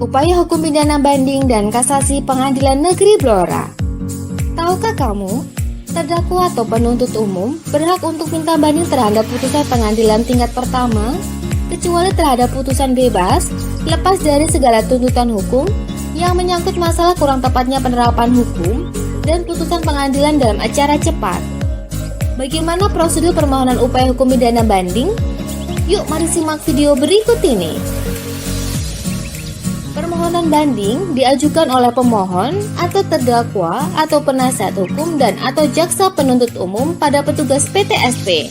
Upaya hukum pidana banding dan kasasi Pengadilan Negeri Blora. Tahukah kamu, terdakwa atau penuntut umum berhak untuk minta banding terhadap putusan pengadilan tingkat pertama, kecuali terhadap putusan bebas, lepas dari segala tuntutan hukum yang menyangkut masalah kurang tepatnya penerapan hukum dan putusan pengadilan dalam acara cepat. Bagaimana prosedur permohonan upaya hukum pidana banding? Yuk mari simak video berikut ini. Permohonan banding diajukan oleh pemohon atau terdakwa atau penasihat hukum dan atau jaksa penuntut umum pada petugas PTSP.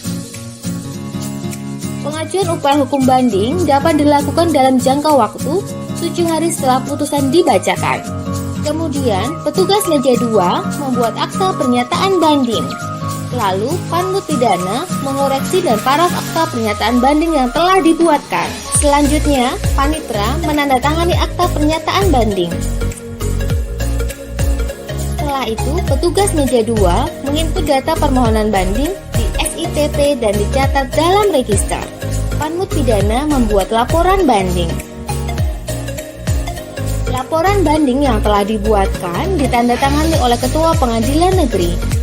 Pengajuan upaya hukum banding dapat dilakukan dalam jangka waktu 7 hari setelah putusan dibacakan. Kemudian, petugas meja 2 membuat akta pernyataan banding. Lalu, panmut pidana mengoreksi dan paraf akta pernyataan banding yang telah dibuatkan. Selanjutnya, panitra menandatangani akta pernyataan banding. Setelah itu, petugas meja 2 menginput data permohonan banding di SIPP dan dicatat dalam register. Panmut pidana membuat laporan banding. Laporan banding yang telah dibuatkan ditandatangani oleh Ketua Pengadilan Negeri.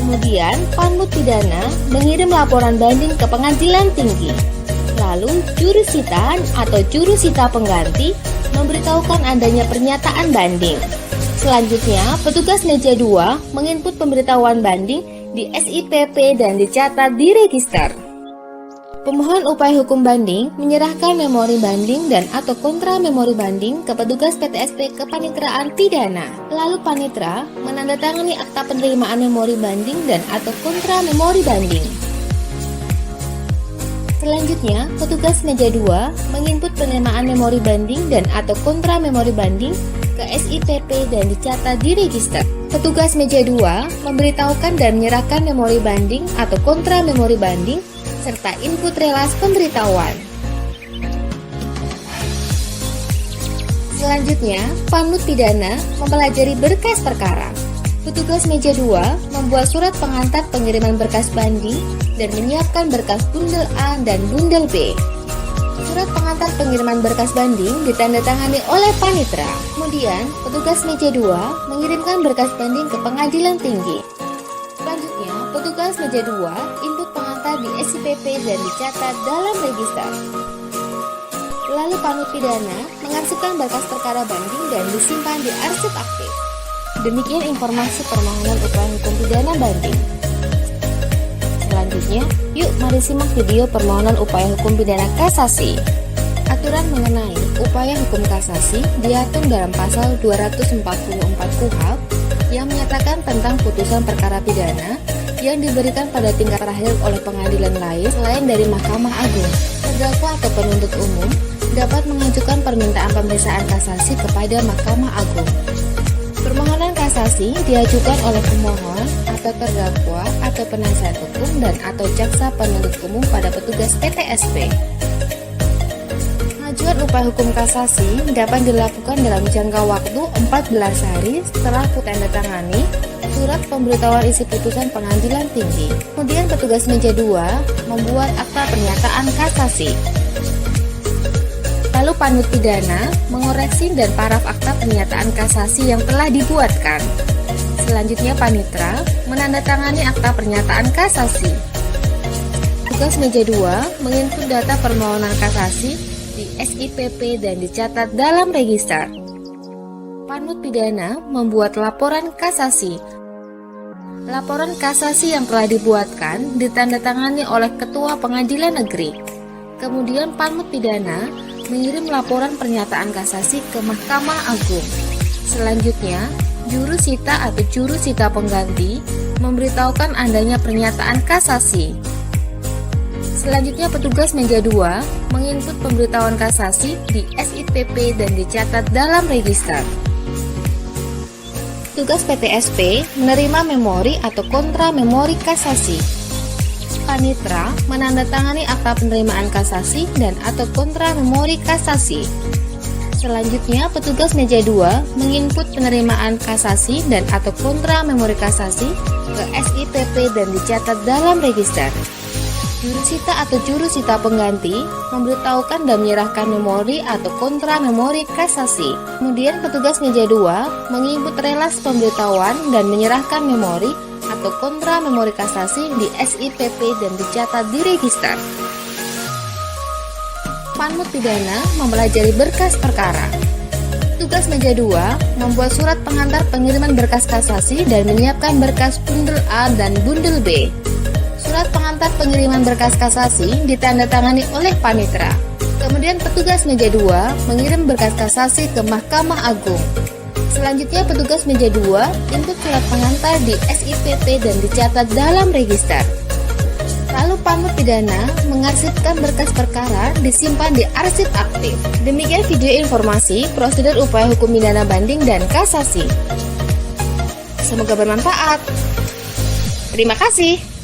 Kemudian, panmut pidana mengirim laporan banding ke pengadilan tinggi. Lalu, jurusita atau jurusita pengganti memberitahukan adanya pernyataan banding. Selanjutnya, petugas meja 2 menginput pemberitahuan banding di SIPP dan dicatat di register. Pemohon upaya hukum banding menyerahkan memori banding dan atau kontra memori banding ke petugas PTSP Kepanitraan Pidana. Lalu panitra menandatangani akta penerimaan memori banding dan atau kontra memori banding. Selanjutnya, petugas meja 2 menginput penerimaan memori banding dan atau kontra memori banding ke SIPP dan dicatat di register. Petugas meja 2 memberitahukan dan menyerahkan memori banding atau kontra memori banding serta input relas pemberitahuan. Selanjutnya, panmut pidana mempelajari berkas perkara. Petugas meja 2 membuat surat pengantar pengiriman berkas banding dan menyiapkan berkas bundel A dan bundel B. Surat pengantar pengiriman berkas banding ditandatangani oleh panitra. Kemudian, petugas meja 2 mengirimkan berkas banding ke pengadilan tinggi. Selanjutnya, petugas meja 2 input pengantar di SIPP dan dicatat dalam register. Lalu panmut pidana mengarsipkan berkas perkara banding dan disimpan di arsip aktif. Demikian informasi permohonan upaya hukum pidana banding. Selanjutnya, yuk mari simak video permohonan upaya hukum pidana kasasi. Aturan mengenai upaya hukum kasasi diatur dalam pasal 244 KUHP yang menyatakan tentang putusan perkara pidana yang diberikan pada tingkat terakhir oleh pengadilan lain selain dari Mahkamah Agung. Terdakwa atau penuntut umum dapat mengajukan permintaan pemeriksaan kasasi kepada Mahkamah Agung. Permohonan kasasi diajukan oleh pemohon atau terdakwa atau penasihat hukum dan atau jaksa penuntut umum pada petugas PTSP. Pengajuan upaya hukum kasasi dapat dilakukan dalam jangka waktu 14 hari setelah ditandatangani surat pemberitahuan isi putusan pengadilan tinggi. Kemudian petugas meja 2 membuat akta pernyataan kasasi. Lalu panmut pidana mengoreksi dan paraf akta pernyataan kasasi yang telah dibuatkan. Selanjutnya panitra menandatangani akta pernyataan kasasi. Petugas meja 2 menginput data permohonan kasasi di SIPP dan dicatat dalam register. Panmut pidana membuat laporan kasasi. Laporan kasasi yang telah dibuatkan ditandatangani oleh Ketua Pengadilan Negeri. Kemudian panmut pidana mengirim laporan pernyataan kasasi ke Mahkamah Agung. Selanjutnya, jurusita atau jurusita pengganti memberitahukan adanya pernyataan kasasi. Selanjutnya, petugas meja 2 menginput pemberitahuan kasasi di SIPP dan dicatat dalam register. Petugas PTSP menerima memori atau kontra memori kasasi. Panitra menandatangani akta penerimaan kasasi dan atau kontra memori kasasi. Selanjutnya, petugas meja 2 menginput penerimaan kasasi dan atau kontra memori kasasi ke SIPP dan dicatat dalam register. Jurusita atau jurusita pengganti memberitahukan dan menyerahkan memori atau kontra memori kasasi. Kemudian petugas meja 2 menginput relas pemberitahuan dan menyerahkan memori atau kontra memori kasasi di SIPP dan dicatat di register. Panmut pidana mempelajari berkas perkara. Tugas meja 2 membuat surat pengantar pengiriman berkas kasasi dan menyiapkan berkas bundel A dan bundel B. Surat pengantar pengiriman berkas kasasi ditandatangani oleh panitera. Kemudian petugas meja 2 mengirim berkas kasasi ke Mahkamah Agung. Selanjutnya petugas meja 2 input surat pengantar di SIPP dan dicatat dalam register. Lalu panmut pidana mengarsipkan berkas perkara disimpan di arsip aktif. Demikian video informasi prosedur upaya hukum pidana banding dan kasasi. Semoga bermanfaat. Terima kasih.